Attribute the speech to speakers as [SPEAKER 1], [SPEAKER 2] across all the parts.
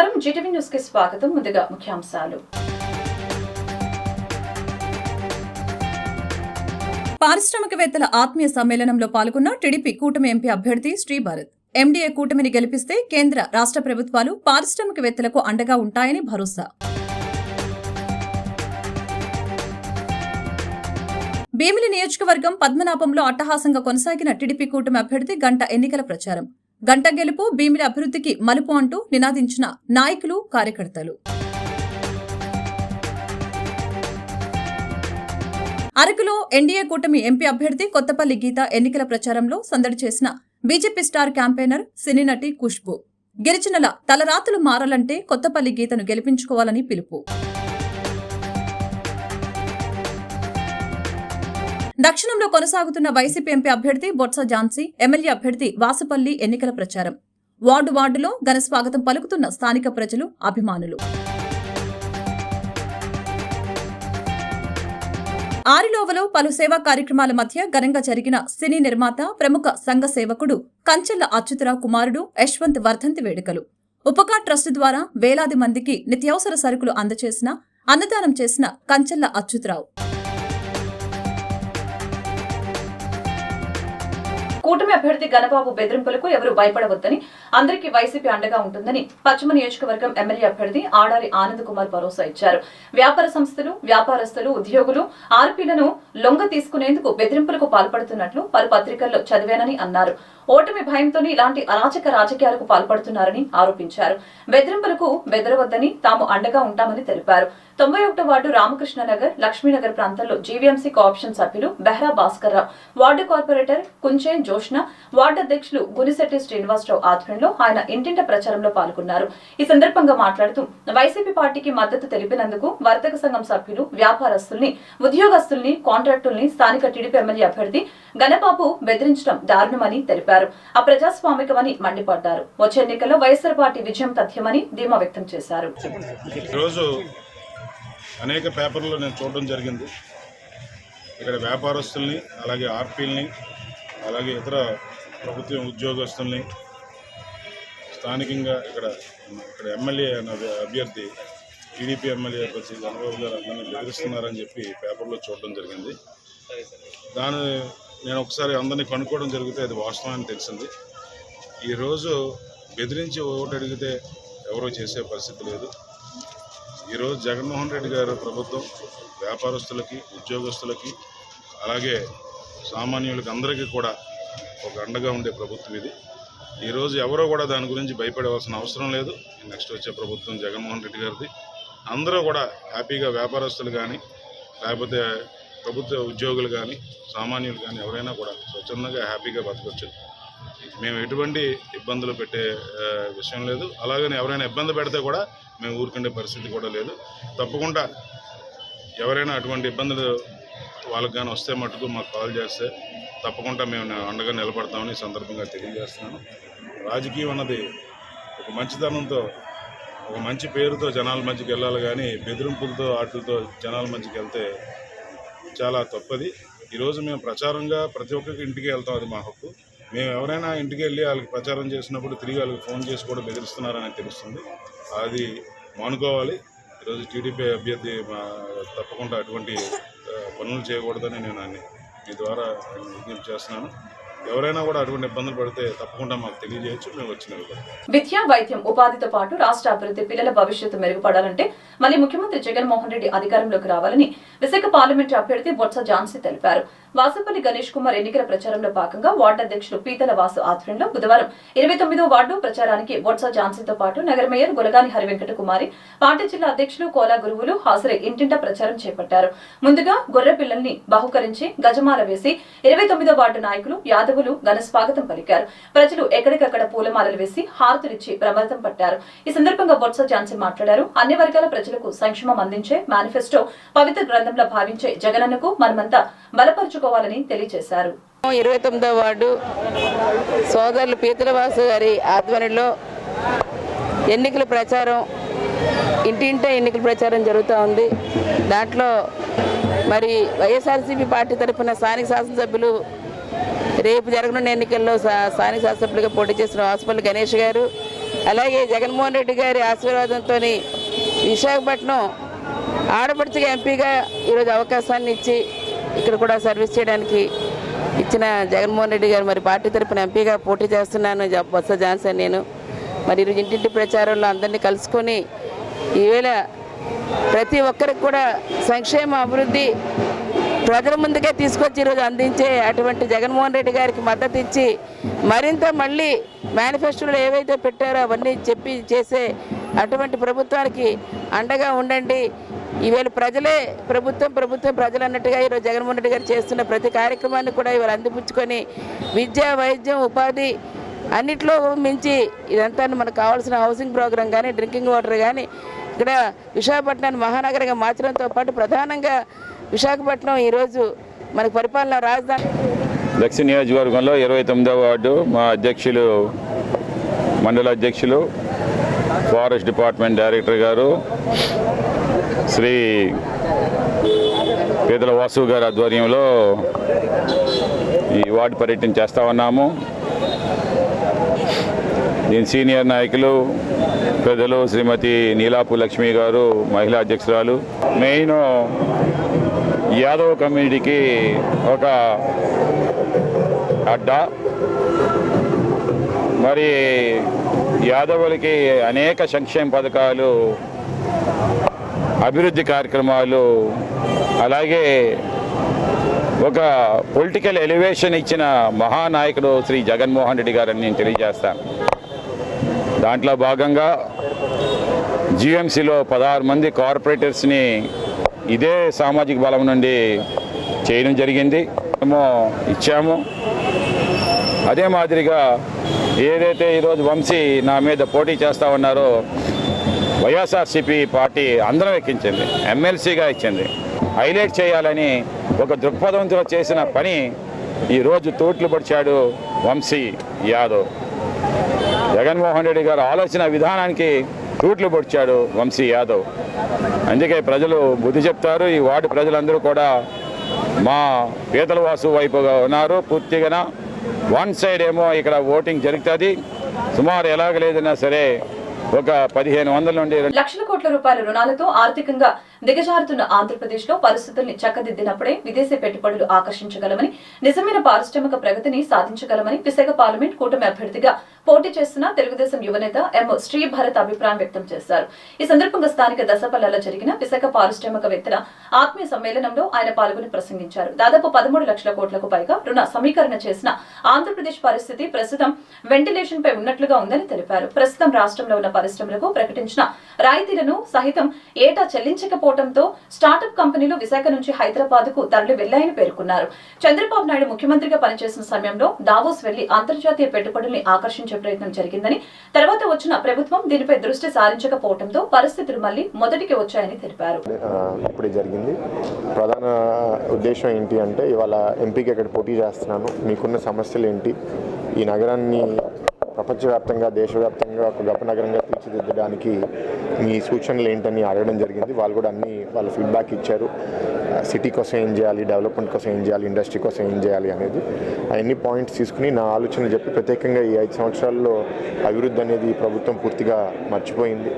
[SPEAKER 1] నమస్కారం, Zee TV news కి స్వాగతం. ముందుగా ముఖ్యాంశాలు. పారిశ్రామికవేత్తల ఆత్మీయ సమ్మేళనంలో పాల్గొన్న టీడీపీ కూటమి ఎంపీ అభ్యర్థి శ్రీభరత్. ఎండీఏ కూటమిని గెలిపిస్తే కేంద్ర రాష్ట్ర ప్రభుత్వాలు పారిశ్రామికవేత్తలకు అండగా ఉంటాయని భరోసా. భీమిలి నియోజకవర్గం పద్మనాభంలో అట్టహాసంగా కొనసాగిన టీడీపీ కూటమి అభ్యర్థి గంట ఎన్నికల ప్రచారం. గంట గెలుపు భీమిలి అభివృద్ధికి మలుపు అంటూ నినాదించిన నాయకులు, కార్యకర్తలు. అరకులో ఎన్డీఏ కూటమి ఎంపీ అభ్యర్థి కొత్తపల్లి గీత ఎన్నికల ప్రచారంలో సందడి చేసిన బీజేపీ స్టార్ క్యాంపెయినర్ సినీ నటి ఖుష్బూ. గిరిజనుల తలరాతులు మారాలంటే కొత్తపల్లి గీతను గెలిపించుకోవాలని పిలుపు. దక్షిణంలో కొనసాగుతున్న వైసీపీ ఎంపీ అభ్యర్థి బొత్స ఝాన్సీ, ఎమ్మెల్యే అభ్యర్థి వాసుపల్లి ఎన్నికల ప్రచారం. వార్డులో ఘన స్వాగతం పలుకుతున్న స్థానిక ప్రజలు, అభిమానులు. ఆరిలోవలో పలు సేవా కార్యక్రమాల మధ్య ఘనంగా జరిగిన సినీ నిర్మాత, ప్రముఖ సంఘ సేవకుడు కంచెల్ల అచ్యుతరావు కుమారుడు యశ్వంత్ వర్ధంతి వేడుకలు. ఉపకా ట్రస్ట్ ద్వారా వేలాది మందికి నిత్యావసర సరుకులు అందజేసిన, అన్నదానం చేసిన కంచెల్ల అచ్యుతరావు. కూటమి అభ్యర్థి గణబాబు బెదిరింపులకు ఎవరూ భయపడవద్దని, అందరికీ వైసీపీ అండగా ఉంటుందని పశ్చిమ నియోజకవర్గం ఎమ్మెల్యే అభ్యర్థి ఆడారి ఆనంద్ కుమార్ భరోసా ఇచ్చారు. వ్యాపార సంస్థలు, వ్యాపారస్తులు, ఉద్యోగులు ఆర్పీలను లొంగ తీసుకునేందుకు బెదిరింపులకు పాల్పడుతున్నట్లు పలు పత్రికల్లో చదివానని అన్నారు. ఓటమి భయంతోనే ఇలాంటి అరాచక రాజకీయాలకు పాల్పడుతున్నారని ఆరోపించారు. బెదిరింపులకు బెదరవద్దని, తాము అండగా ఉంటామని తెలిపారు. 91వ వార్డు రామకృష్ణనగర్, లక్ష్మీనగర్ ప్రాంతాల్లో జీవీఎంసీ కోఆప్షన్ సభ్యులు Behra Bhaskararao, ward corporator Kunche Joshna, ward అధ్యక్షులు గునిశెట్టి శ్రీనివాసరావు ఆధ్వర్యంలో ఆయన ఇంటింట ప్రచారంలో పాల్గొన్నారు. ఈ సందర్భంగా మాట్లాడుతూ వైసీపీ పార్టీకి మద్దతు తెలిపినందుకు వర్తక సంఘం సభ్యులు, వ్యాపారస్తుల్ని, ఉద్యోగస్తుల్ని, కాంట్రాక్టుల్ని స్థానిక టీడీపీ ఎమ్మెల్యే అభ్యర్థి గణబాబు బెదిరించడం దారుణమని తెలిపారు. అప్రజాస్వామికమని మండిపడ్డారు. వచ్చే ఎన్నికల్లో వైఎస్ఆర్ పార్టీ విజయం తథ్యమని ధీమా వ్యక్తం చేశారు.
[SPEAKER 2] అనేక పేపర్లో నేను చూడడం జరిగింది. ఇక్కడ వ్యాపారస్తుల్ని, అలాగే ఆర్పీల్ని, అలాగే ఇతర ప్రభుత్వ ఉద్యోగస్తుల్ని, స్థానికంగా ఇక్కడ ఎమ్మెల్యే అభ్యర్థి, టీడీపీ ఎమ్మెల్యే అభ్యర్థి గణబాబు గారు అందరినీ బెదిరిస్తున్నారని చెప్పి పేపర్లో చూడడం జరిగింది. నేను ఒకసారి అందరినీ కనుక్కోవడం జరిగితే అది వాస్తవాన్ని తెలిసింది. ఈరోజు బెదిరించి ఓటు అడిగితే ఎవరో చేసే పరిస్థితి లేదు. ఈరోజు జగన్మోహన్ రెడ్డి గారు ప్రభుత్వం వ్యాపారస్తులకి, ఉద్యోగస్తులకి, అలాగే సామాన్యులకి అందరికీ కూడా ఒక అండగా ఉండే ప్రభుత్వం ఇది. ఈరోజు ఎవరో కూడా దాని గురించి భయపడవలసిన అవసరం లేదు. నెక్స్ట్ వచ్చే ప్రభుత్వం జగన్మోహన్ రెడ్డి గారిది. అందరూ కూడా హ్యాపీగా, వ్యాపారస్తులు కానీ, లేకపోతే ప్రభుత్వ ఉద్యోగులు కానీ, సామాన్యులు కానీ ఎవరైనా కూడా స్వచ్ఛందంగా హ్యాపీగా బతకొచ్చు. మేము ఎటువంటి ఇబ్బందులు పెట్టే విషయం లేదు. అలాగని ఎవరైనా ఇబ్బంది పెడితే కూడా మేము ఊరుకుండే పరిస్థితి కూడా లేదు. తప్పకుండా ఎవరైనా అటువంటి ఇబ్బందులు వాళ్ళకి కానీ వస్తే మటుకు మాకు కాల్ చేస్తే తప్పకుండా మేము అండగా నిలబడతామని ఈ సందర్భంగా తెలియజేస్తున్నాను. రాజకీయం అన్నది ఒక మంచితనంతో, ఒక మంచి పేరుతో జనాల మధ్యకి వెళ్ళాలి కానీ బెదిరింపులతో, వాటితో జనాల మధ్యకి వెళ్తే చాలా తప్పది. ఈరోజు మేము ప్రచారంగా ప్రతి ఒక్కరికి ఇంటికి వెళ్తాం, అది మా హక్కు. మేము ఎవరైనా ఇంటికి వెళ్ళి వాళ్ళకి ప్రచారం చేసినప్పుడు తిరిగి వాళ్ళకి ఫోన్ చేసి కూడా బెదిరిస్తున్నారని తెలుస్తుంది. అది మానుకోవాలి. ఈరోజు టీడీపీ అభ్యర్థి తప్పకుండా అటువంటి పనులు చేయకూడదని నేను మీ ద్వారా విజ్ఞప్తి చేస్తున్నాను. ఎవరైనా కూడా అటువంటి ఇబ్బందులు పడితే తప్పకుండా మాకు తెలియజేయచ్చు, మేము వచ్చిన
[SPEAKER 1] విద్య, వైద్యం, ఉపాధితో పాటు రాష్ట్ర అభివృద్ధి, పిల్లల భవిష్యత్తు మెరుగుపడాలంటే మళ్ళీ ముఖ్యమంత్రి జగన్మోహన్ రెడ్డి అధికారంలోకి రావాలని విశాఖ పార్లమెంటు అభ్యర్థి బొత్స ఝాన్సీ తెలిపారు. వాసుపల్లి గణేష్ కుమార్ ఎన్నికల ప్రచారంలో భాగంగా వార్డు అధ్యక్షులు పీతల వాసు ఆధ్వర్యంలో బుధవారం 29వ వార్డు ప్రచారానికి బొత్స ఝాన్సీతో పాటు నగర మేయర్ గులగాని హరివెంకట కుమారి, పార్టీ జిల్లా అధ్యక్షులు కోలా గురువులు హాజరై ఇంటింటా ప్రచారం చేపట్టారు. ముందుగా గొర్రె పిల్లల్ని బహుకరించి గజమాల వేసి 29వ వార్డు నాయకులు, యాదవులు ఘన స్వాగతం పలికారు. ప్రజలు ఎక్కడికక్కడ పూలమాలలు వేసి హారతులిచ్చి ప్రమాదం పట్టారు. ఈ సందర్భంగా బొత్స ఝాన్సీ మాట్లాడారు. అన్ని వర్గాల ప్రజలకు సంక్షేమం అందించే మేనిఫెస్టో పవిత్ర గ్రంథంలో భావించే జగనన్నకు మనమంతా బలపరుచుకోవాలని తెలియజేశారు.
[SPEAKER 3] 29వ వార్డు సోదరులు పీతలవాసు గారి ఆధ్వర్యంలో ఎన్నికల ప్రచారం, ఇంటింటే ఎన్నికల ప్రచారం జరుగుతూ ఉంది. దాంట్లో మరి వైఎస్ఆర్సీపీ పార్టీ తరఫున స్థానిక శాసనసభ్యులు రేపు జరగనున్న ఎన్నికల్లో స్థానిక శాసనసభ్యులుగా పోటీ చేసిన వాసుపల్లి గణేష్ గారు, అలాగే జగన్మోహన్ రెడ్డి గారి ఆశీర్వాదంతో విశాఖపట్నం ఆడపడుచుగా ఎంపీగా ఈరోజు అవకాశాన్ని ఇచ్చి ఇక్కడ కూడా సర్వీస్ చేయడానికి ఇచ్చిన జగన్మోహన్ రెడ్డి గారు మరి పార్టీ తరపున ఎంపీగా పోటీ చేస్తున్నాను బొత్స ఝాన్సన్ నేను మరి ఈరోజు ఇంటింటి ప్రచారంలో అందరినీ కలుసుకొని ఈవేళ ప్రతి ఒక్కరికి కూడా సంక్షేమ అభివృద్ధి ప్రజల ముందుకే తీసుకొచ్చి ఈరోజు అందించే అటువంటి జగన్మోహన్ రెడ్డి గారికి మద్దతు ఇచ్చి మరింత మళ్ళీ మేనిఫెస్టోలో ఏవైతే పెట్టారో అవన్నీ చెప్పి చేసే అటువంటి ప్రభుత్వానికి అండగా ఉండండి. ఈవేళ ప్రజలే ప్రభుత్వం ప్రజలు అన్నట్టుగా ఈరోజు జగన్మోహన్ రెడ్డి గారు చేస్తున్న ప్రతి కార్యక్రమాన్ని కూడా ఇవాళ అందిపుచ్చుకొని విద్య వైద్యం ఉపాధి అన్నిట్లో మించి ఇదంతా మనకు కావాల్సిన హౌసింగ్ ప్రోగ్రాం కానీ డ్రింకింగ్ వాటర్ కానీ ఇక్కడ విశాఖపట్నాన్ని మహానగరంగా మార్చడంతో పాటు ప్రధానంగా విశాఖపట్నం ఈరోజు మనకు పరిపాలన రాజధాని.
[SPEAKER 4] దక్షిణ నియోజకవర్గంలో 29వ వార్డు మా అధ్యక్షులు మండల అధ్యక్షులు ఫారెస్ట్ డిపార్ట్మెంట్ డైరెక్టర్ గారు శ్రీ పేదల వాసు గారి ఆధ్వర్యంలో ఈ వార్డు పర్యటన చేస్తూ ఉన్నాము. దీని సీనియర్ నాయకులు పెద్దలు శ్రీమతి నీలాపు లక్ష్మి గారు మహిళా అధ్యక్షురాలు. మెయిన్ యాదవ్ కమ్యూనిటీకి ఒక అడ్డా, మరి యాదవులకి అనేక సంక్షేమ పథకాలు అభివృద్ధి కార్యక్రమాలు అలాగే ఒక పొలిటికల్ ఎలివేషన్ ఇచ్చిన మహానాయకుడు శ్రీ జగన్మోహన్ రెడ్డి గారని నేను తెలియజేస్తాను. దాంట్లో భాగంగా జిఎంసీలో 16 మంది కార్పొరేటర్స్ని ఇదే సామాజిక బలం నుండి చేయడం జరిగింది, ఇచ్చాము. అదే మాదిరిగా ఏదైతే ఈరోజు వంశీ నా మీద పోటీ చేస్తూ ఉన్నారో వైఎస్ఆర్సీపీ పార్టీ అందరం ఎక్కించింది, ఎమ్మెల్సీగా ఇచ్చింది. హైలైట్ చేయాలని ఒక దృక్పథంతో చేసిన పని ఈరోజు తోట్లు పడిచాడు వంశీ యాదవ్. జగన్మోహన్ రెడ్డి గారు ఆలోచన విధానానికి తూట్లు పొడిచాడు వంశీ యాదవ్. అందుకే ప్రజలు బుద్ధి చెప్తారు. ఈ వార్డు ప్రజలందరూ కూడా మా పీతల వాసు వైపుగా ఉన్నారు. పూర్తిగా వన్ సైడ్ ఏమో ఇక్కడ ఓటింగ్ జరుగుతుంది. సుమారు ఎలాగ లేదన్నా సరే ఒక 1500 నుండి
[SPEAKER 1] లక్షల కోట్ల రూపాయల రుణాలతో ఆర్థికంగా దిగజారుతున్న ఆంధ్రప్రదేశ్ లో పరిస్థితుల్ని చక్కదిద్దినప్పుడే విదేశీ పెట్టుబడులు ఆకర్షించగలమని, నిజమైన పారిశ్రామిక ప్రగతిని సాధించగలమని విశాఖ పార్లమెంట్ కూటమి అభ్యర్థిగా పోటీ చేస్తున్న తెలుగుదేశం యువనేత ఎం శ్రీభరత్ అభిప్రాయం వ్యక్తం చేశారు. ఈ సందర్భంగా స్థానిక దశపల్లలో జరిగిన విశాఖ పారిశ్రామికవేత్తల ఆత్మీయ సమ్మేళనంలో ఆయన పాల్గొని ప్రసంగించారు. దాదాపు 13 లక్షల కోట్లకు పైగా రుణ సమీకరణ చేసిన ఆంధ్రప్రదేశ్ పరిస్థితి ప్రస్తుతం వెంటిలేషన్ పై ఉన్నట్లుగా ఉందని తెలిపారు. ప్రస్తుతం రాష్ట్రంలో ఉన్న పరిశ్రమలకు ప్రకటించిన రాయితీలను సహితం ఏటా చెల్లించకపోవడంతో స్టార్టప్ కంపెనీలు విశాఖ నుంచి హైదరాబాద్ కు తరలి వెళ్లాయని పేర్కొన్నారు. చంద్రబాబు నాయుడు ముఖ్యమంత్రిగా పనిచేసిన సమయంలో దావోస్ వెళ్లి అంతర్జాతీయ పెట్టుబడుల్ని ఆకర్షించే ప్రయత్నం జరిగిందని, తర్వాత వచ్చిన ప్రభుత్వం దీనిపై దృష్టి సారించకపోవడంతో పరిస్థితులు మళ్లీ మొదటికి వచ్చాయని తెలిపారు.
[SPEAKER 5] ఇప్పుడే జరిగింది. ప్రధాన ఉద్దేశం ఏంటి అంటే, ఇవాళ ఎంపీకి ఇక్కడ పోటీ చేస్తున్నాను, మీకున్న సమస్యలు ఏంటి, ఈ నగరాన్ని ప్రపంచవ్యాప్తంగా దేశవ్యాప్తంగా ఒక గొప్ప నగరంగా తీర్చిదిద్దడానికి మీ సూచనలు ఏంటని అడగడం జరిగింది. వాళ్ళు కూడా అన్ని వాళ్ళ ఫీడ్బ్యాక్ ఇచ్చారు. సిటీ కోసం ఏం చేయాలి, డెవలప్మెంట్ కోసం ఏం చేయాలి, ఇండస్ట్రీ కోసం ఏం చేయాలి అనేది అవన్నీ పాయింట్స్ తీసుకుని నా ఆలోచనలు చెప్పి, ప్రత్యేకంగా ఈ 5 సంవత్సరాల్లో అభివృద్ధి అనేది ప్రభుత్వం పూర్తిగా మర్చిపోయింది.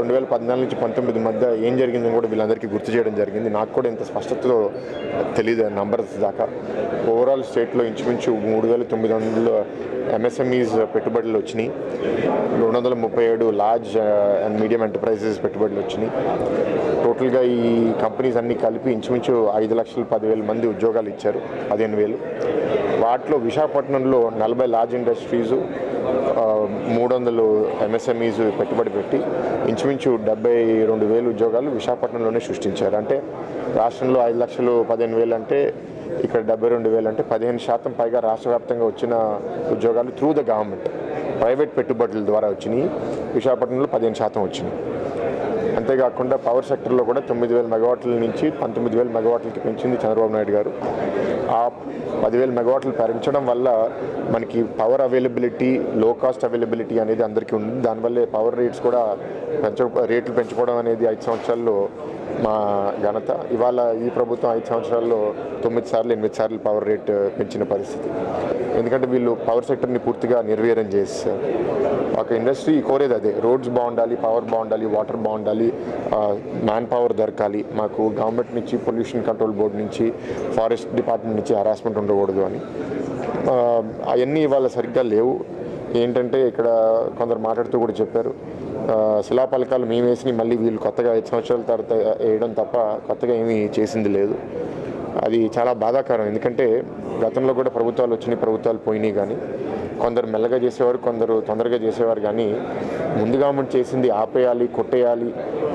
[SPEAKER 5] 2014 నుంచి 19 మధ్య ఏం జరిగిందని కూడా వీళ్ళందరికీ గుర్తు చేయడం జరిగింది. నాకు కూడా ఇంత స్పష్టతలో తెలియదు నంబర్స్ దాకా. ఓవరాల్ స్టేట్లో ఇంచుమించు 3900 ఎంఎస్ఎంఈస్ పెట్టుబడులు వచ్చినాయి, 237 లార్జ్ అండ్ మీడియం ఎంటర్ప్రైజెస్ పెట్టుబడులు వచ్చినాయి. టోటల్గా ఈ కంపెనీస్ అన్నీ కలిపి ఇంచుమించు 5,10,000 మంది ఉద్యోగాలు ఇచ్చారు, 15,000. వాటిలో విశాఖపట్నంలో 40 లార్జ్ ఇండస్ట్రీసు, 300 ఎంఎస్ఎంఈస్ పెట్టుబడి పెట్టి ఇంచుమించు 72,000 ఉద్యోగాలు విశాఖపట్నంలోనే సృష్టించారు. అంటే రాష్ట్రంలో 5,15,000 అంటే ఇక్కడ 72,000 అంటే 15% పైగా రాష్ట్ర వ్యాప్తంగా వచ్చిన ఉద్యోగాలు త్రూ ద గవర్నమెంట్, ప్రైవేట్ పెట్టుబడుల ద్వారా వచ్చినాయి. విశాఖపట్నంలో 15% వచ్చినాయి. అంతేకాకుండా పవర్ సెక్టర్లో కూడా 9,000 మెగావాట్ల నుంచి 19,000 మెగావాట్లకి పెంచింది చంద్రబాబు నాయుడు గారు. ఆ 10,000 మెగావాట్లు పెంచడం వల్ల మనకి పవర్ అవైలబిలిటీ, లో కాస్ట్ అవైలబిలిటీ అనేది అందరికీ ఉంది. దానివల్లే పవర్ రేట్స్ కూడా రేట్లు పెంచుకోవడం అనేది 5 సంవత్సరాల్లో మా ఘనత. ఇవాళ ఈ ప్రభుత్వం 5 సంవత్సరాల్లో 9 సార్లు 8 సార్లు పవర్ రేట్ పెంచిన పరిస్థితి. ఎందుకంటే వీళ్ళు పవర్ సెక్టర్ని పూర్తిగా నిర్వీర్యం చేస్తారు. ఒక ఇండస్ట్రీ కోరేది అదే, రోడ్స్ బాగుండాలి, పవర్ బాగుండాలి, వాటర్ బాగుండాలి, మ్యాన్ పవర్ దొరకాలి, మాకు గవర్నమెంట్ నుంచి, పొల్యూషన్ కంట్రోల్ బోర్డు నుంచి, ఫారెస్ట్ డిపార్ట్మెంట్ నుంచి హరాస్మెంట్ ఉండకూడదు అని. అవన్నీ ఇవాళ సరిగ్గా లేవు. ఏంటంటే ఇక్కడ కొందరు మాట్లాడుతూ కూడా చెప్పారు, శిలాపలకాలు మేము వేసి మళ్ళీ వీళ్ళు కొత్తగా 5 సంవత్సరాల తర్వాత వేయడం తప్ప కొత్తగా ఏమీ చేసింది లేదు. అది చాలా బాధాకరం. ఎందుకంటే గతంలో కూడా ప్రభుత్వాలు వచ్చినాయి, ప్రభుత్వాలు పోయినాయి, కానీ కొందరు మెల్లగా చేసేవారు, కొందరు తొందరగా చేసేవారు. కానీ ముందుగా మనం చేసింది ఆపేయాలి, కొట్టేయాలి,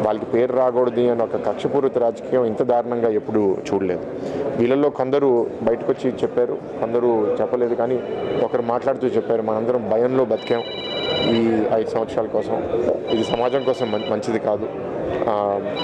[SPEAKER 5] వాళ్ళకి పేరు రాకూడదు అని ఒక కక్షపూరిత రాజకీయం ఇంత దారుణంగా ఎప్పుడు చూడలేదు. వీళ్ళల్లో కొందరు బయటకు వచ్చి చెప్పారు, కొందరు చెప్పలేదు. కానీ ఒకరు మాట్లాడుతూ చెప్పారు, మనందరం భయంలో బతికాం ఈ 5 సంవత్సరాల కోసం, ఇది సమాజం కోసం మంచిది కాదు.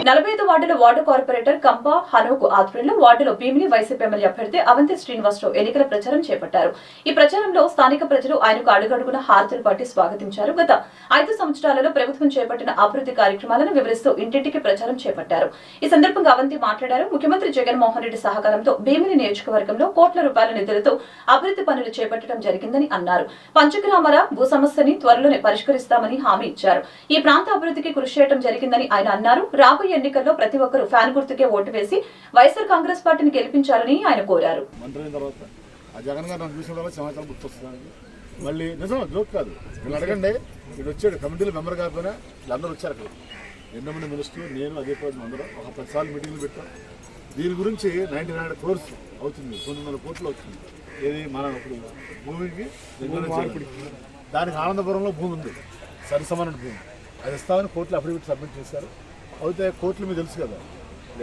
[SPEAKER 1] 45 వార్డుల వార్డు కార్పొరేటర్ కంప హనోకు ఆధ్వర్యంలో వార్డులో భీమిని వైసీపీ ఎమ్మెల్యే అభ్యర్థి అవంతి శ్రీనివాసరావు ఎన్నికల ప్రచారం చేపట్టారు. ఈ ప్రచారంలో స్థానిక ప్రజలు ఆయనకు అడుగడుగున హారతులు పట్టి స్వాగతించారు. గత 5 సంవత్సరాలలో ప్రభుత్వం చేపట్టిన అభివృద్ధి కార్యక్రమాలను వివరిస్తూ ఇంటింటికి ప్రచారం చేపట్టారు. ఈ సందర్భంగా అవంతి మాట్లాడారు. ముఖ్యమంత్రి జగన్మోహన్ రెడ్డి సహకారంతో భీమిని నియోజకవర్గంలో కోట్ల రూపాయల నిధులతో అభివృద్ధి పనులు చేపట్టడం జరిగిందని అన్నారు. పంచగ్రామాల భూ సమస్యని త్వరలోనే పరిష్కరిస్తామని హామీ ఇచ్చారు. ఈ ప్రాంత అభివృద్ధికి కృషి చేయడం జరిగిందని ఆయన అన్నారు. రాబోయే ఎన్నికల్లో ప్రతి ఒక్కరూ ఫ్యాన్ గుర్తుకే ఓటు వేసి వైఎస్ఆర్ కాంగ్రెస్ పార్టీని గెలిపించాలని ఆయన కోరారు.
[SPEAKER 6] జగన్ గారు చూసిన సమాచారం గుర్తొస్తున్నాను. మళ్ళీ నిజం జోక్ కాదు, వీళ్ళు అడగండి. వీడు వచ్చాడు, కమిటీలో మెంబర్ కాకపోయినా వీళ్ళందరూ వచ్చారు. అక్కడ 2 మంది మినిస్టర్లు, నేను, అదే పది అందరూ ఒక 10 సార్లు మీటింగ్లు పెట్టాం. దీని గురించి 99 crores అవుతుంది, 900 కోట్లు అవుతుంది. ఏది మన ఇప్పుడు భూమికి దానికి ఆనందపురంలో భూమి ఉంది, సరిసమాన భూమి, అది ఇస్తామని కోర్టులో అఫిడవిట్ సబ్మిట్ చేశారు. అయితే కోర్టులు మీకు తెలుసు కదా,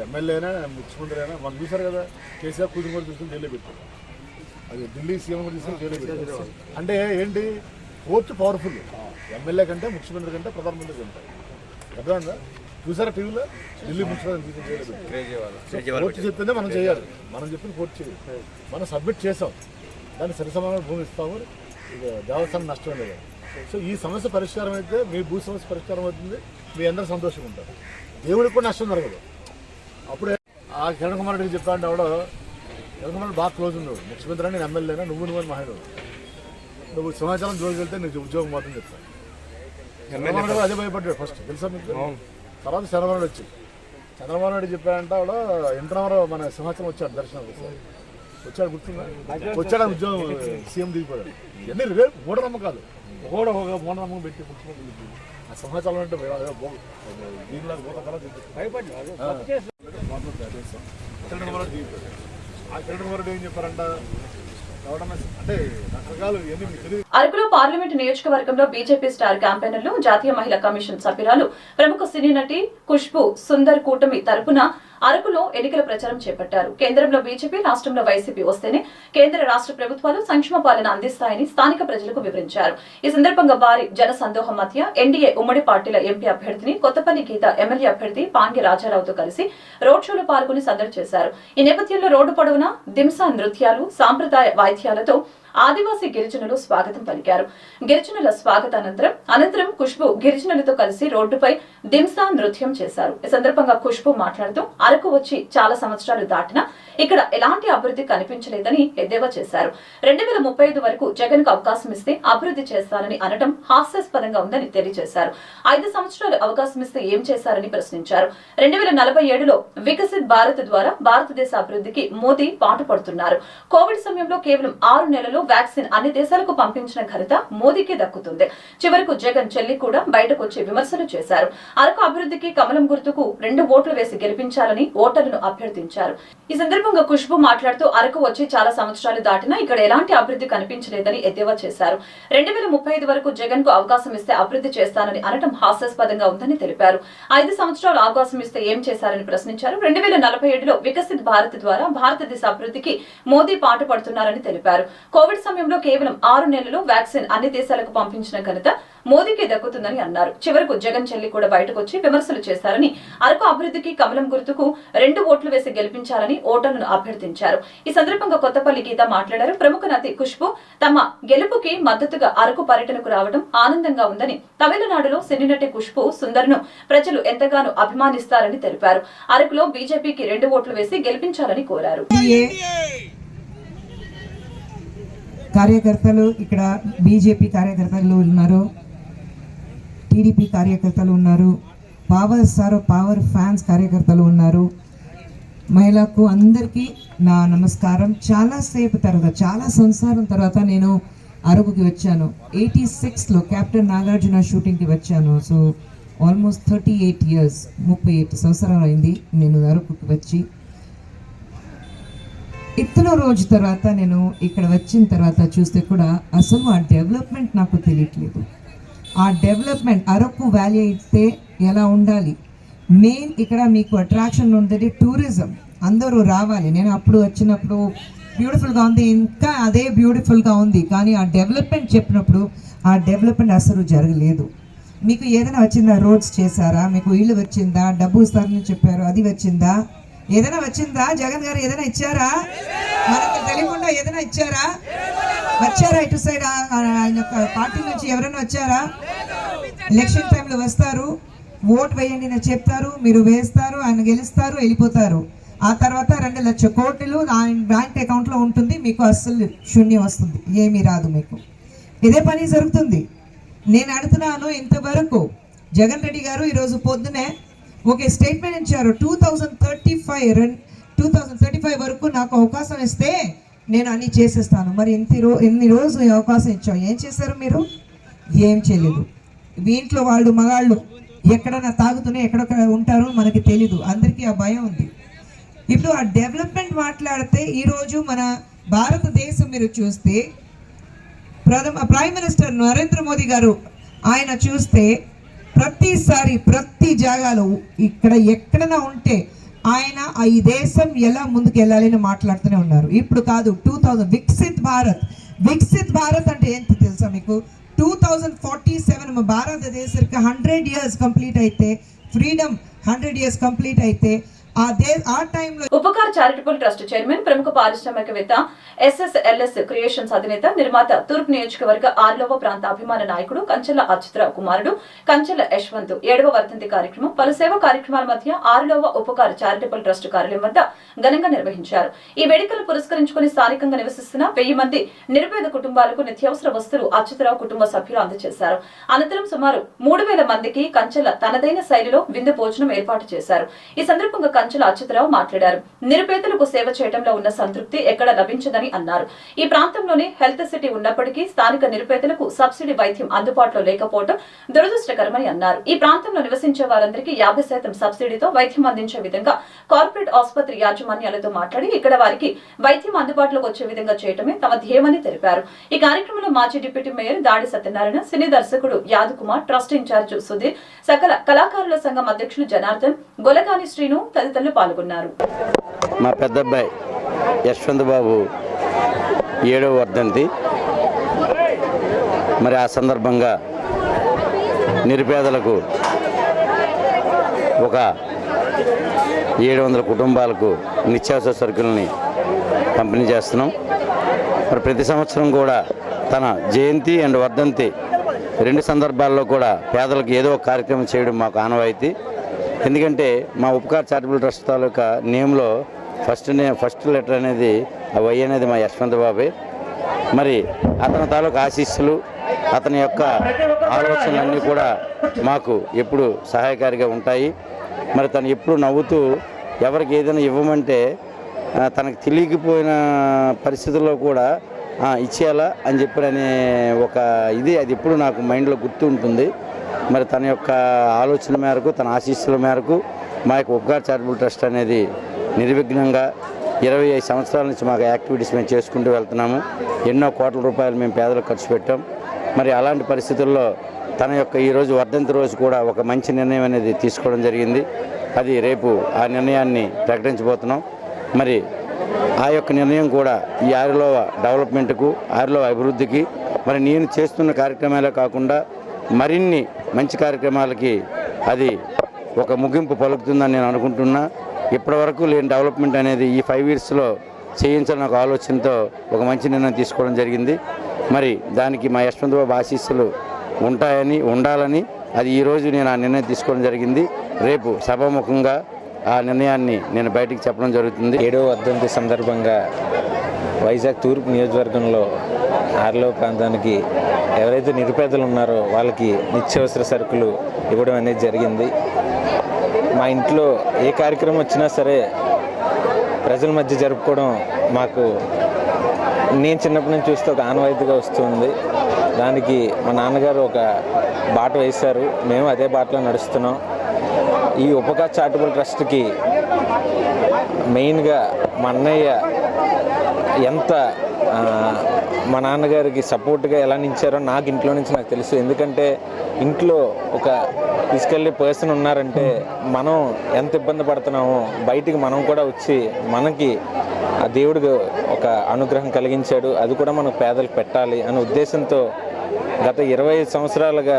[SPEAKER 6] ఎమ్మెల్యే అయినా ముఖ్యమంత్రి అయినా మనం చూసారు కదా, కేసీఆర్ కూతురు కూడా తీసుకుని జైల్లో పెట్టారు, అది ఢిల్లీ సీఎం కూడా తీసుకుని జైల్లో పెట్టారు. అంటే ఏంటి, కోర్టు పవర్ఫుల్, ఎమ్మెల్యే కంటే, ముఖ్యమంత్రి కంటే, ప్రధానమంత్రి కంటే. అర్థమైందా? చూసారా టీవీలో, ఢిల్లీ ముఖ్యమంత్రి తీసుకుని జైల్లో పెట్టారు. కోర్టు చెప్పిందే మనం చేయాలి, మనం చెప్పిన కోర్టు చేయాలి. మనం సబ్మిట్ చేసాం, దాన్ని సరిసమాన భూమి ఇస్తాము, ఇక దేవస్థానం నష్టం లేదు. సో ఈ సమస్య పరిష్కారం అయితే మీ భూ సమస్య పరిష్కారం అవుతుంది, మీ అందరూ సంతోషంగా ఉంటారు, దేవుడికి కూడా నష్టం జరగదు. అప్పుడే ఆ కిరణ్ కుమార్ రెడ్డికి చెప్పాడు, ఆవిడ కిరణ్ కుమార్ బాగా క్లోజ్ ఉండేవాడు, ముఖ్యమంత్రి అని, నేను ఎమ్మెల్యేనా, నువ్వు అని మహిళ, నువ్వు సింహాచలం జోలికి వెళ్తే నీకు ఉద్యోగం మాత్రం చెప్తాను. చంద్రబాబు నాయుడు అదే భయపడ్డాడు ఫస్ట్, తెలుసా మీకు? తర్వాత చంద్రబాబు నాయుడు వచ్చి చంద్రబాబు నాయుడు చెప్పాడంటే, ఆవిడ ఇంటర్నవర్ మన సింహాచలం వచ్చాడు దర్శనం, వచ్చాడు గుర్తుందా, వచ్చాడు ఉద్యోగం సీఎం దిగిపోయాడు. ఇవన్నీ మూఢనమ్మకాలు, ఒక మూఢనమ్మకం పెట్టి ముఖ్యమంత్రి ఆ సింహాచలం అంటే దీనిలో ఆ కిరణ్ కుమార్ రెడ్డి ఏం చెప్పారంట, అంటే రకరకాలు ఇవన్నీ మీకు తెలియదు.
[SPEAKER 1] అరకులో పార్లమెంటు నియోజకవర్గంలో బీజేపీ స్టార్ క్యాంపెయినర్లు, జాతీయ మహిళా కమిషన్ సభ్యురాలు, ప్రముఖ సినీ నటి ఖుష్బూ సుందర్ కూటమి తరపున అరకులో ఎన్నికల ప్రచారం చేపట్టారు. కేంద్రంలో బీజేపీ, రాష్ట్రంలో వైసీపీ వస్తేనే కేంద్ర రాష్ట్ర ప్రభుత్వాలు సంక్షేమ పాలన అందిస్తాయని స్థానిక ప్రజలకు వివరించారు. ఈ సందర్భంగా భారీ జన సందోహం మధ్య ఎన్డీఏ ఉమ్మడి పార్టీల ఎంపీ అభ్యర్థిని కొత్తపల్లి గీత, ఎమ్మెల్యే అభ్యర్థి పాంగి రాజారావుతో కలిసి రోడ్ షోలో పాల్గొని సందడి చేశారు. ఈ నేపథ్యంలో రోడ్డు పొడవునా దింసా నృత్యాలు, సాంప్రదాయ వాయిద్యాలతో ఆదివాసీ గిరిజనులు స్వాగతం పలికారు. గిరిజనుల అనంతరం ఖుష్బూ గిరిజనులతో కలిసి రోడ్డుపై దింసా నృత్యం చేశారు. ఈ సందర్భంగా ఖుష్బూ మాట్లాడుతూ అరకు వచ్చి చాలా సంవత్సరాలు దాటినా ఇక్కడ ఎలాంటి అభివృద్ధి కనిపించలేదని ఎద్దేవా చేశారు. 2035 వరకు జగన్ కు అవకాశం ఇస్తే అభివృద్ధి చేస్తానని అనడం హాస్యాస్పదంగా ఉందని తెలియజేశారు. 5 సంవత్సరాలు అవకాశం ఇస్తే ఏం చేశారని ప్రశ్నించారు. 2047లో వికసిత్ భారత్ ద్వారా భారతదేశ అభివృద్ధికి మోదీ పాటుపడుతున్నారు. కోవిడ్ సమయంలో కేవలం 6 నెలల్లో వ్యాక్సిన్ అన్ని దేశాలకు పంపించిన ఘనత మోదీకి దక్కుతుంది. చివరకు జగన్ చెల్లి కూడా బయటకు వచ్చి విమర్శలు చేశారు. అరకు అభివృద్ధికి కమలం గుర్తుకు 2 ఓట్లు వేసి గెలిపించాలని ఓటర్లను అభ్యర్థించారు. ఈ సందర్భంగా ఖుష్బూ మాట్లాడుతూ అరకు వచ్చి చాలా సంవత్సరాలు దాటినా ఇక్కడ ఎలాంటి అభివృద్ధి కనిపించలేదని ఎద్దేవా చేశారు. 2035 వరకు జగన్ కు అవకాశం ఇస్తే అభివృద్ధి చేస్తానని అనడం హాస్యాస్పదంగా ఉందని తెలిపారు. 5 సంవత్సరాలు అవకాశం ఇస్తే ఏం చేశారని ప్రశ్నించారు. 2047లో వికసిత్ భారత్ ద్వారా భారతదేశ అభివృద్ధికి మోదీ పాటుపడుతున్నారని తెలిపారు. కోవిడ్ సమయంలో కేవలం 6 నెలల్లో వ్యాక్సిన్ అన్ని దేశాలకు పంపించిన ఘనత మోదీకి దక్కుతుందని అన్నారు. చివరకు జగన్ చెల్లి కూడా బయటకు వచ్చి విమర్శలు చేశారని, అరకు అభివృద్ధికి కమలం గుర్తుకు 2 ఓట్లు వేసి గెలిపించాలని ఓటర్లను అభ్యర్థించారు. ఈ సందర్భంగా కొత్తపల్లి గీత మాట్లాడారు. ప్రముఖ నటి ఖుష్బూ తమ గెలుపుకి మద్దతుగా అరకు పర్యటనకు రావడం ఆనందంగా ఉందని, తమిళనాడులో సినీ నటి ఖుష్బూ సుందర్ను ప్రజలు ఎంతగానో అభిమానిస్తారని తెలిపారు. అరకులో బీజేపీకి 2 ఓట్లు వేసి గెలిపించాలని కోరారు.
[SPEAKER 7] కార్యకర్తలు ఇక్కడ బీజేపీ కార్యకర్తలు ఉన్నారు, టీడీపీ కార్యకర్తలు ఉన్నారు, పవర్ ఫ్యాన్స్ కార్యకర్తలు ఉన్నారు. మహిళకు అందరికీ నా నమస్కారం. చాలాసేపు తర్వాత, చాలా సంవత్సరం తర్వాత నేను అరకుకి వచ్చాను. 86లో కెప్టెన్ నాగార్జున షూటింగ్కి వచ్చాను. సో ఆల్మోస్ట్ 38 years, 38 సంవత్సరాలు అయింది నేను అరకుకి వచ్చి. ఇతను రోజు తర్వాత నేను ఇక్కడ వచ్చిన తర్వాత చూస్తే కూడా అసలు ఆ డెవలప్మెంట్ నాకు తెలియట్లేదు. ఆ డెవలప్మెంట్ అరకు వ్యాలీ అయితే ఎలా ఉండాలి, మెయిన్ ఇక్కడ మీకు అట్రాక్షన్ ఉండేది టూరిజం, అందరూ రావాలి. నేను అప్పుడు వచ్చినప్పుడు బ్యూటిఫుల్గా ఉంది, ఇంకా అదే బ్యూటిఫుల్గా ఉంది, కానీ ఆ డెవలప్మెంట్ చెప్పినప్పుడు ఆ డెవలప్మెంట్ అసలు జరగలేదు. మీకు ఏదైనా వచ్చిందా? రోడ్స్ చేశారా? మీకు ఇల్లు వచ్చిందా? డబ్బు ఇస్తారని చెప్పారు, అది వచ్చిందా? ఏదైనా వచ్చిందా? జగన్ గారు ఏదైనా ఇచ్చారా? మనకు తెలియకుండా ఏదైనా ఇచ్చారా? వచ్చారా? ఇటు సైడ్ ఆయన పార్టీ నుంచి ఎవరైనా వచ్చారా? ఎలక్షన్ టైంలో వస్తారు, ఓట్ వేయండి అని చెప్తారు, మీరు వేస్తారు, ఆయన గెలుస్తారు, వెళ్ళిపోతారు. ఆ తర్వాత 2 లక్షల కోట్లు ఆయన బ్యాంక్ అకౌంట్లో ఉంటుంది, మీకు అస్సలు శూన్యం వస్తుంది, ఏమీ రాదు మీకు. ఇదే పని జరుగుతుంది. నేను అడుగుతున్నాను, ఇంతవరకు జగన్ రెడ్డి గారు ఈరోజు పొద్దునే ఒక స్టేట్మెంట్ ఇచ్చారు, 2035 వరకు నాకు అవకాశం ఇస్తే నేను అన్నీ చేసేస్తాను. మరి ఎన్ని రోజులు అవకాశం ఇచ్చావు, ఏం చేశారు మీరు? ఏం చేయలేదు. ఇంట్లో వాళ్ళు మగాళ్ళు ఎక్కడన్నా తాగుతూనే ఎక్కడొక్కడ ఉంటారో మనకి తెలీదు, అందరికీ ఆ భయం ఉంది. ఇప్పుడు ఆ డెవలప్మెంట్ మాట్లాడితే ఈరోజు మన భారతదేశం మీరు చూస్తే ప్రైమ్ మినిస్టర్ నరేంద్ర మోదీ గారు ఆయన చూస్తే ప్రతిసారి ప్రతి జాగాలో ఇక్కడ ఎక్కడైనా ఉంటే ఆయన ఈ దేశం ఎలా ముందుకు వెళ్ళాలని మాట్లాడుతూనే ఉన్నారు. ఇప్పుడు కాదు, 2000 వికసిత్ భారత్ అంటే ఏంటి తెలుసా మీకు? 2047 భారతదేశానికి 100 years కంప్లీట్ అయితే, ఫ్రీడమ్ 100 years కంప్లీట్ అయితే ఆ టైంలో
[SPEAKER 1] ఉపకార్ చారిటబుల్ ట్రస్ట్ చైర్మన్, ప్రముఖ పారిశ్రామికవేత్త, SSLS క్రియేషన్స్ అధినేత, నిర్మాత, తూర్పు నియోజకవర్గ 6వ ప్రాంత అభిమాన నాయకుడు కంచెల అచ్యుతరావు కుమారుడు కంచెల యశ్వంత్ 7వ వర్ధంతి కార్యక్రమం పలు సేవా కార్యక్రమాల మధ్య 6వ ఉపకార్ చారిటబుల్ ట్రస్ట్ కార్యాలయం వద్ద ఘనంగా నిర్వహించారు. ఈ వేడుకలు పురస్కరించుకుని స్థానికంగా నివసిస్తున్న 1000 మంది నిరుపేద కుటుంబాలకు నిత్యావసర వస్తువులు అచ్యుతరావు కుటుంబ సభ్యులు అందజేశారు. అనంతరం సుమారు 3000 మందికి కంచెల తనదైన శైలిలో విందు భోజనం ఏర్పాటు చేశారు. ఈ సందర్భంగా కంచెల అచ్యుతరావు మాట్లాడారు. నిరుపేదలకు సేవ చేయడంలో ఉన్న సంతృప్తి ఎక్కడ లభించదని అన్నారు. ఈ ప్రాంతంలోనే హెల్త్ సిటీ ఉన్నప్పటికీ స్థానిక నిరుపేదలకు సబ్సిడీ వైద్యం అందుబాటులో లేకపోవడం దురదృష్టకరమని అన్నారు. ఈ ప్రాంతంలో నివసించే వారందరికీ 50% సబ్సిడీతో వైద్యం అందించే విధంగా కార్పొరేట్ ఆసుపత్రి యాజమాన్యాలతో మాట్లాడి ఇక్కడ వారికి వైద్యం అందుబాటులోకి వచ్చే విధంగా చేయటమే తమ ధ్యేయమని తెలిపారు. ఈ కార్యక్రమంలో మాజీ డిప్యూటీ మేయర్ దాడి సత్యనారాయణ, సినీ దర్శకుడు యాదకుమార్, ట్రస్ట్ ఇన్ఛార్జ్ సుధీర్, సకల కళాకారుల సంఘం అధ్యక్షులు జనార్దన్, గొలగాని శ్రీను తదితరులు పాల్గొన్నారు.
[SPEAKER 8] మా పెద్దబ్బాయి యశ్వంత్ బాబు 7వ వర్ధంతి. మరి ఆ సందర్భంగా నిరుపేదలకు ఒక 700 కుటుంబాలకు నిత్యావసర సరుకులని పంపిణీ చేస్తున్నాం. మరి ప్రతి సంవత్సరం కూడా తన జయంతి అండ్ వర్ధంతి 2 సందర్భాల్లో కూడా పేదలకు ఏదో ఒక కార్యక్రమం చేయడం మాకు ఆనవాయితీ. ఎందుకంటే మా ఉపకార్ చారిటబుల్ ట్రస్ట్ తాలూకా నేమ్లో ఫస్ట్ లెటర్ అనేది వై అనేది మా యశ్వంత్ బాబే. మరి అతని తాలూకా ఆశీస్సులు, అతని యొక్క ఆలోచనలన్నీ కూడా మాకు ఎప్పుడు సహాయకారిగా ఉంటాయి. మరి తను ఎప్పుడు నవ్వుతూ ఎవరికి ఏదైనా ఇవ్వమంటే తనకు తెలియకపోయిన పరిస్థితుల్లో కూడా ఇచ్చేయాలా అని చెప్పారనే ఒక అది ఎప్పుడు నాకు మైండ్లో గుర్తు ఉంటుంది. మరి తన యొక్క ఆలోచన మేరకు, తన ఆశీస్సుల మేరకు మా యొక్క ఉపకార్ చారిటబుల్ ట్రస్ట్ అనేది నిర్విఘ్నంగా 25 సంవత్సరాల నుంచి మాకు యాక్టివిటీస్ మేము చేసుకుంటూ వెళ్తున్నాము. ఎన్నో కోట్ల రూపాయలు మేము పేదలకు ఖర్చు పెట్టాం. మరి అలాంటి పరిస్థితుల్లో తన యొక్క ఈరోజు వర్ధంతి రోజు కూడా ఒక మంచి నిర్ణయం అనేది తీసుకోవడం జరిగింది. అది రేపు ఆ నిర్ణయాన్ని ప్రకటించబోతున్నాం. మరి ఆ యొక్క నిర్ణయం కూడా ఈ ఆరులోవ డెవలప్మెంట్కు, ఆరులోవ అభివృద్ధికి, మరి నేను చేస్తున్న కార్యక్రమాలే కాకుండా మరిన్ని మంచి కార్యక్రమాలకి అది ఒక ముగింపు పలుకుతుందని నేను అనుకుంటున్నా. ఇప్పటివరకు లేని డెవలప్మెంట్ అనేది ఈ 5 yearsలో చేయించాలని ఒక ఆలోచనతో ఒక మంచి నిర్ణయం తీసుకోవడం జరిగింది. మరి దానికి మా యశ్వంత్ బాబు ఆశీస్సులు ఉండాలని అది ఈరోజు నేను ఆ నిర్ణయం తీసుకోవడం జరిగింది. రేపు సభాముఖంగా ఆ నిర్ణయాన్ని నేను బయటికి చెప్పడం జరుగుతుంది.
[SPEAKER 9] 7వ వర్ధంతి సందర్భంగా వైజాగ్ తూర్పు నియోజకవర్గంలో ఆర్లో ప్రాంతానికి ఎవరైతే నిరుపేదలు ఉన్నారో వాళ్ళకి నిత్యావసర సరుకులు ఇవ్వడం అనేది జరిగింది. మా ఇంట్లో ఏ కార్యక్రమం వచ్చినా సరే ప్రజల మధ్య జరుపుకోవడం మాకు నేను చిన్నప్పటి నుంచి చూస్తే ఒక ఆనవాయితీగా వస్తుంది. దానికి మా నాన్నగారు ఒక బాట వేశారు, మేము అదే బాటలో నడుస్తున్నాం. ఈ ఉపకార్ చారిటబుల్ ట్రస్ట్కి మెయిన్గా మా అన్నయ్య ఎంత మా నాన్నగారికి సపోర్ట్గా ఎలా నిలిచారో నాకు ఇంట్లో నుంచి నాకు తెలుసు. ఎందుకంటే ఇంట్లో ఒక తీసుకెళ్ళే పర్సన్ ఉన్నారంటే మనం ఎంత ఇబ్బంది పడుతున్నామో బయటికి మనం కూడా వచ్చి మనకి ఆ దేవుడికి ఒక అనుగ్రహం కలిగించాడు, అది కూడా మనకు పేదలకు పెట్టాలి అనే ఉద్దేశంతో గత 25 సంవత్సరాలుగా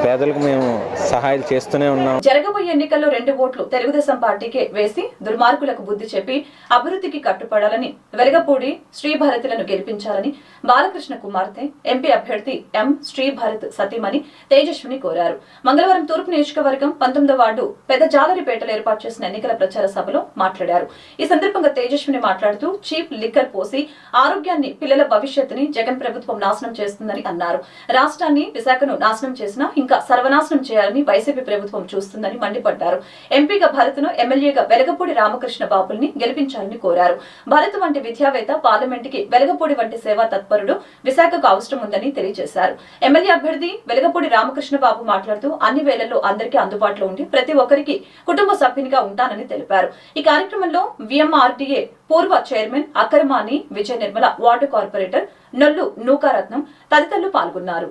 [SPEAKER 9] పేదలకు మేము సహాయాలు చేస్తూనే ఉన్నాం.
[SPEAKER 1] జరగబోయే ఎన్నికల్లో 2 ఓట్లు తెలుగుదేశం పార్టీకే వేసి దుర్మార్గులకు బుద్ధి చెప్పి అభివృద్ధికి కట్టుపడాలని వెలగపూడి శ్రీభారతిలను గెలిపించాలని బాలకృష్ణ కుమార్తె ఎంపీ అభ్యర్థి ఎం శ్రీభారత్ సతీమణి తేజస్విని కోరారు. మంగళవారం తూర్పు నియోజకవర్గం 19వ వార్డు పెద్ద జాలరిపేటలో ఏర్పాటు చేసిన ఎన్నికల ప్రచార సభలో మాట్లాడారు. ఈ సందర్భంగా తేజస్విని మాట్లాడుతూ చీప్ లిక్కర్ పోసి ఆరోగ్యాన్ని, పిల్లల భవిష్యత్తుని జగన్ ప్రభుత్వం నాశనం చేస్తుందని అన్నారు. రాష్ట్రాన్ని, విశాఖను నాశనం చేసినా ఇంకా సర్వనాశనం చేయాలని వైసీపీ ప్రభుత్వం చూస్తుందని మండిపడ్డారు. ఎంపీగా భరత్ను, ఎమ్మెల్యేగా వెలగపూడి రామకృష్ణ బాబుల్ని గెలిపించాలని కోరారు. భరత్ వంటి విద్యావేత్త, పార్లమెంటుకి వెలగపూడి వంటి సేవా తత్పరుడు విశాఖకు అవసరం ఉందని తెలియజేశారు. ఎమ్మెల్యే అభ్యర్థి వెలగపూడి రామకృష్ణ బాబు మాట్లాడుతూ అన్ని వేళల్లో అందరికీ అందుబాటులో ఉండి ప్రతి ఒక్కరికి కుటుంబ సభ్యునిగా ఉంటానని తెలిపారు. ఈ కార్యక్రమంలో విఎంఆర్డీఏ పూర్వ chairman Akkaramani Vijaya Nirmala, ward corporator నొల్లు Nookaratnam తదితరులు పాల్గొన్నారు.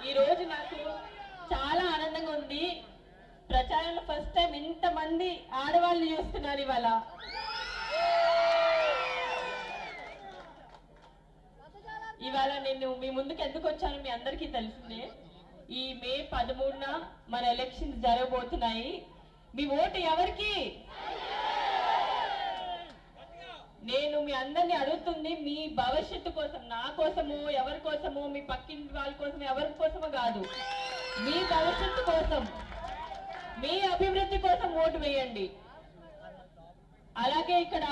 [SPEAKER 10] ఈ రోజు నాకు చాలా ఆనందంగా ఉంది. ప్రచారంలో ఫస్ట్ టైం ఇంతమంది ఆడవాళ్ళు చూస్తున్నారు. ఇవాళ నేను మీ ముందుకు ఎందుకు వచ్చాను మీ అందరికీ తెలిసిందే. ఈ మే 13న మన ఎలక్షన్స్ జరగబోతున్నాయి. మీ ఓటు ఎవరికి? నేను మీ అందరినీ అడుగుతుంది మీ భవిష్యత్తు కోసం, నా కోసమో ఎవరి కోసమో, మీ పక్కింటి వాళ్ళ కోసం ఎవరి కోసమో కాదు, మీ భవిష్యత్తు కోసం, మీ అభివృద్ధి కోసం ఓటు వేయండి. అలాగే ఇక్కడ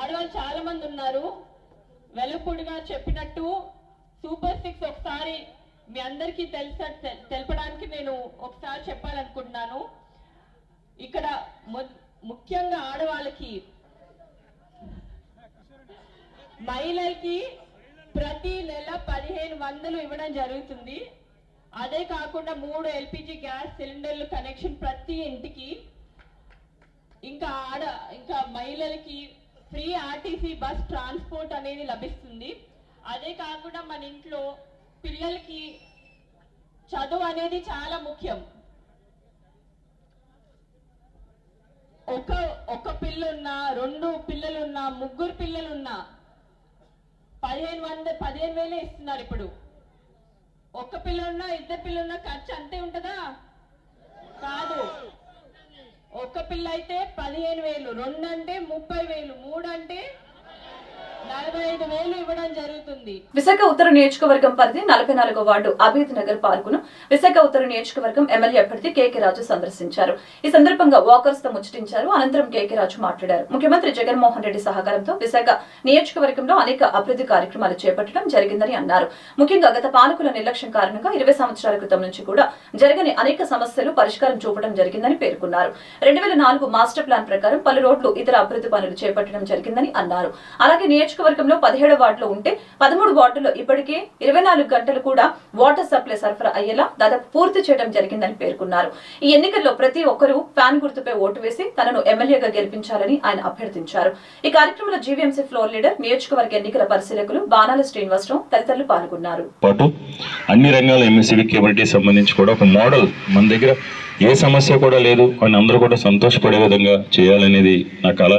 [SPEAKER 10] ఆడవాళ్ళు చాలా మంది ఉన్నారు. వెలుపుడిగా చెప్పినట్టు సూపర్ 6 ఒకసారి మీ అందరికీ తెలపడానికి నేను ఒకసారి చెప్పాలనుకుంటున్నాను. ఇక్కడ ముఖ్యంగా ఆడవాళ్ళకి, మహిళలకి ప్రతి నెల 1500 ఇవ్వడం జరుగుతుంది. అదే కాకుండా 3 ఎల్పిజి గ్యాస్ సిలిండర్లు కనెక్షన్ ప్రతి ఇంటికి. ఇంకా మహిళలకి ఫ్రీ ఆర్టీసీ బస్ ట్రాన్స్పోర్ట్ అనేది లభిస్తుంది. అదే కాకుండా మన ఇంట్లో పిల్లలకి చదువు అనేది చాలా ముఖ్యం. ఒక పిల్లున్నా, 2 పిల్లలున్నా, 3 పిల్లలున్నా 15,000 ఇస్తున్నారు. ఇప్పుడు ఒక్క పిల్లలున్నా, 2 పిల్లలున్నా ఖర్చు అంతే ఉంటుందా? కాదు. ఒక్క పిల్ల అయితే 15,000, 2 అంటే 30,000, 3 అంటే 45,000 ఇవ్వడం జరుగుతుంది.
[SPEAKER 1] విశాఖ ఉత్తర నియోజకవర్గం పరిధి 44వ వార్డు అబీద్ నగర్ పార్కును విశాఖ ఉత్తర నియోజకవర్గం ఎమ్మెల్యే అభ్యర్థి కేకే రాజు సందర్శించారు. ఈ సందర్భంగా వాకర్స్ తో ముచ్చటించారు. అనంతరం కేకే రాజు మాట్లాడారు. ముఖ్యమంత్రి జగన్మోహన్ రెడ్డి సహకారంతో విశాఖ నియోజకవర్గంలో అనేక అభివృద్ధి కార్యక్రమాలు చేపట్టడం జరిగిందని అన్నారు. ముఖ్యంగా గత పాలకుల నిర్లక్ష్యం కారణంగా 20 సంవత్సరాల క్రితం నుంచి కూడా జరగని అనేక సమస్యలు పరిష్కారం చూపడం జరిగిందని పేర్కొన్నారు. 2004 మాస్టర్ ప్లాన్ ప్రకారం పలు రోడ్లు, ఇతర అభివృద్ధి పనులు చేపట్టడం జరిగిందని అన్నారు. అలాగే నియోజకవర్గంలో 17 వార్డులు ఉంటే 13 వార్డుల్లో ఇప్పటికే 24 గంటలు కూడా వాటర్ సప్లై సరఫరా అయ్యేలా దాదాపు పూర్తి చేయడం జరిగిందని పేర్కొన్నారు. ఈ ఎన్నికల్లో ప్రతి ఒక్కరూ ఫ్యాన్ గుర్తుపై ఓటు వేసి తనను ఎమ్మెల్యేగా గెలిపించాలని ఆయన అభ్యర్థించారు. ఈ కార్యక్రమంలో జీవీఎంసీ ఫ్లోర్ లీడర్, నియోజకవర్గ ఎన్నికల పరిశీలకులు బాణాల శ్రీనివాసరావు తదితరులు పాల్గొన్నారు.
[SPEAKER 11] అన్ని రంగాల ఎంఎస్సీబీ కేబిలిటీ సంబంధించి కూడా ఒక మోడల్ మన దగ్గర ఏ సమస్య కూడా లేదు అని అందరూ కూడా సంతోషపడే విధంగా చేయాలనేది నా కళ.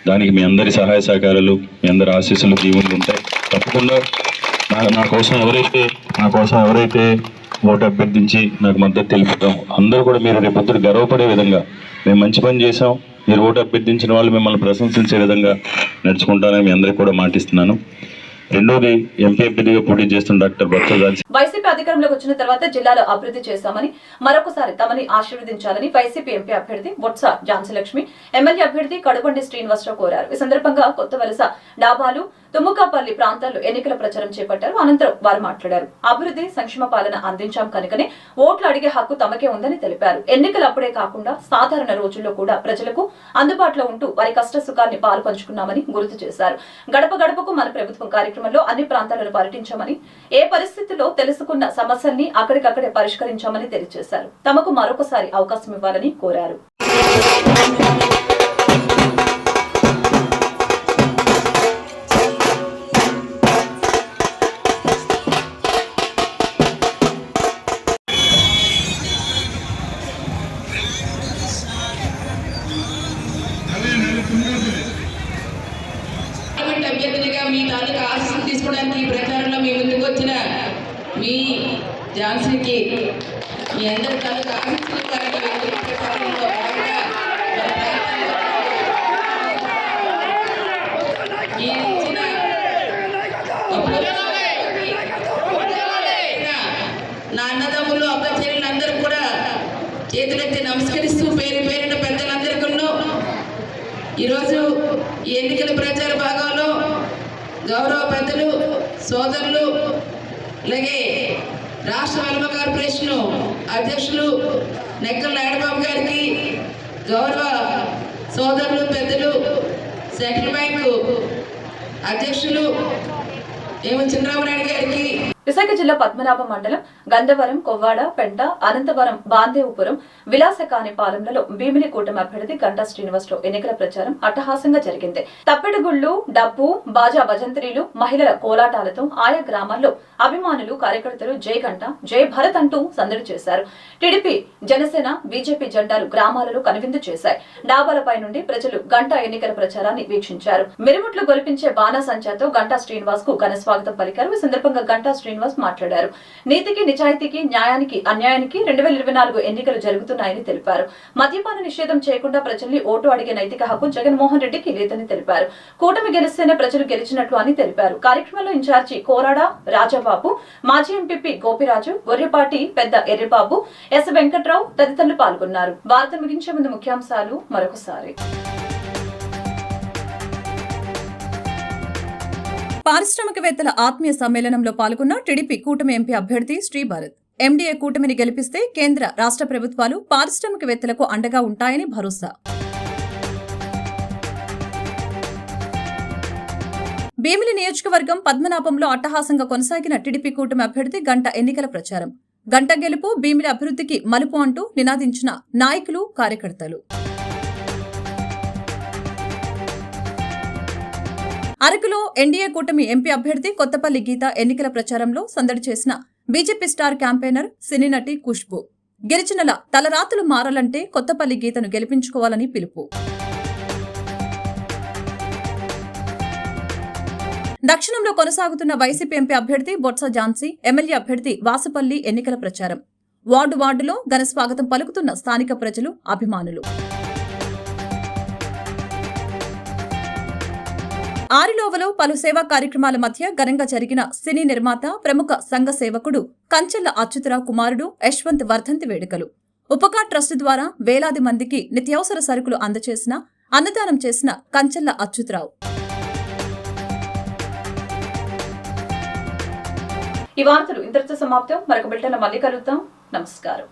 [SPEAKER 11] దానికి మీ అందరి సహాయ సహకారాలు, మీ అందరి ఆశీస్సులు జీవనలు ఉంటాయి. తప్పకుండా నా కోసం ఎవరైతే ఓటు అభ్యర్థించి నాకు మద్దతు తెలుపుతాం, అందరూ కూడా మీరు రేపొద్దు గర్వపడే విధంగా మేము మంచి పని చేసాం, మీరు ఓటు అభ్యర్థించిన వాళ్ళు మిమ్మల్ని ప్రశంసించే విధంగా నడుచుకుంటానని మీ అందరికీ కూడా మాటిస్తున్నాను. రెండోది ఎంపీ అభ్యర్థిగా పోటీ చేస్తున్న డాక్టర్ బొత్స ఝాన్సీ.
[SPEAKER 1] వైసీపీ అధికారంలోకి వచ్చిన తర్వాత జిల్లాలో అభివృద్ధి చేశామని, మరొకసారి తమని ఆశీర్వదించాలని వైసీపీ ఎంపీ అభ్యర్థి బొత్స ఝాన్సీ లక్ష్మి, ఎమ్మెల్యే అభ్యర్థి కడుబండి శ్రీనివాసరావు కోరారు. ఈ సందర్భంగా కొత్త వలస, డాబాలు, తుమ్మకాపల్లి ప్రాంతాల్లో ఎన్నికల ప్రచారం చేపట్టారు. అనంతరం వారు మాట్లాడారు. అభివృద్ధి, సంక్షేమ పాలన అందించాం కనుకనే ఓట్లు అడిగే హక్కు తమకే ఉందని తెలిపారు. ఎన్నికలు అప్పుడే కాకుండా సాధారణ రోజుల్లో కూడా ప్రజలకు అందుబాటులో ఉంటూ వారి కష్ట సుఖాన్ని పాలు పంచుకున్నామని గుర్తు చేశారు. గడప గడపకు మన ప్రభుత్వం కార్యక్రమంలో అన్ని ప్రాంతాలను పర్యటించామని, ఏ పరిస్థితుల్లో తెలుసుకున్న సమస్యల్ని అక్కడికక్కడే పరిష్కరించామని తెలియజేశారు. తమకు మరొకసారి అవకాశం ఇవ్వాలని కోరారు.
[SPEAKER 3] అభ్యర్థిగా మీ తాలూకా ఆశీస్సులు తీసుకోవడానికి ఈ ప్రచారంలో మీ ముందుకు వచ్చిన మీ ఝాన్సీకి మీ అందరి తాలూకా ఆశీస్సులు ప్రచారంలో నా అన్నదమ్ములు అక్క చెల్లెలందరూ కూడా చేతులెత్తి నమస్కరిస్తూ పేరు పేరిన పెద్దలందరికీ ఈరోజు ఈ ఎన్నికల ప్రచార భాగంలో గౌరవ పెద్దలు, సోదరులు, అలాగే రాష్ట్ర వెల్మ కార్పొరేషన్ అధ్యక్షులు నెక్కల నాయుడుబాబు గారికి, గౌరవ సోదరులు, పెద్దలు, సెంట్రల్ బ్యాంకు అధ్యక్షులు చంద్రబాబు గారికి,
[SPEAKER 1] విశాఖ జిల్లా పద్మనాభ మండలం గంధవరం, కొవ్వాడ, పెంట, అనంతవరం, బాందేవుపురం, విలాసకానిపాలెంలలో భీమిలి కూటమి అభ్యర్థి గంటా శ్రీనివాసరావు ఎన్నికల ప్రచారం అట్టహాసంగా జరిగింది. తప్పెడుగుళ్లు, డబ్బు, బాజా భజంత్రీలు, మహిళల కోలాటాలతో ఆయా గ్రామాల్లో అభిమానులు, కార్యకర్తలు జై గంటా, జై భరత్ అంటూ సందడి చేశారు. టీడీపీ, జనసేన, బీజేపీ జెండాలు గ్రామాలలో కనువిందు చేశాయి. డాబాలపై నుండి ప్రజలు గంటా ఎన్నికల ప్రచారాన్ని వీక్షించారు. మిరుముట్లు గొలిపించే బాణాసంచాతో గంటా శ్రీనివాస్ కు ఘన స్వాగతం పలికారు. ఈ సందర్భంగా గంటా శ్రీనివాస్ మాట్లాడారు. నీతికి, నిజాయితీకి, న్యాయానికి, అన్యాయానికి 2024 ఎన్నికలు జరుగుతున్నాయని తెలిపారు. మద్యపాన నిషేధం చేయకుండా ప్రజల్ని ఓటు అడిగే నైతిక హక్కు జగన్మోహన్ రెడ్డికి లేదని తెలిపారు. కూటమి గెలిస్తేనే ప్రజలు గెలిచినట్లు అని తెలిపారు. కార్యక్రమంలో ఇన్ఛార్జి కోరాడ రాజాబాబు, మాజీ ఎంపీపీ గోపిరాజు, గొర్రెపాటి పెద్ద ఎర్రిబాబు, ఎస్ వెంకట్రావు తదితరులు పాల్గొన్నారు. వార్త ముగించే ముందు ముఖ్యాంశాలు మరొకసారి. పారిశ్రామికవేత్తల ఆత్మీయ సమ్మేళనంలో పాల్గొన్న టీడీపీ కూటమి ఎంపీ అభ్యర్థి శ్రీభరత్. ఎండీఏ కూటమిని గెలిపిస్తే కేంద్ర, రాష్ట్ర ప్రభుత్వాలు పారిశ్రామికవేత్తలకు అండగా ఉంటాయని భరోసా. భీమిలి నియోజకవర్గం పద్మనాభంలో అట్టహాసంగా కొనసాగిన టీడీపీ కూటమి అభ్యర్థి గంట ఎన్నికల ప్రచారం. గంట గెలుపు భీమిలి అభివృద్ధికి మలుపు అంటూ నినాదించిన నాయకులు, కార్యకర్తలు. అరకులో ఎన్డీఏ కూటమి ఎంపీ అభ్యర్థి కొత్తపల్లి గీత ఎన్నికల ప్రచారంలో సందడి చేసిన బీజేపీ స్టార్ క్యాంపెయినర్, సినీ నటి ఖుష్బూ. గిరిజనుల తలరాతులు మారాలంటే కొత్తపల్లి గీతను గెలిపించుకోవాలని పిలుపు. దక్షిణంలో కొనసాగుతున్న వైసీపీ ఎంపీ అభ్యర్థి బొత్స ఝాన్సీ, ఎమ్మెల్యే అభ్యర్థి వాసుపల్లి ఎన్నికల ప్రచారం. వార్డులో ఘన స్వాగతం పలుకుతున్న స్థానిక ప్రజలు, అభిమానులు. ఆరిలోవలో పలు సేవా కార్యక్రమాల మధ్య ఘనంగా జరిగిన సినీ నిర్మాత, ప్రముఖ సంఘ సేవకుడు కంచెల్ల అచ్యుతరావు కుమారుడు యశ్వంత్ వర్ధంతి వేడుకలు. ఉపకార్ ట్రస్ట్ ద్వారా వేలాది మందికి నిత్యావసర సరుకులు అందజేసిన, అన్నదానం చేసిన కంచెల్ల అచ్యుతరావు. ఈ వార్తలు ఇంతటితో సమాప్తం. మరొక బిల్టన్లో మళ్ళీ కలుద్దాం. నమస్కారం.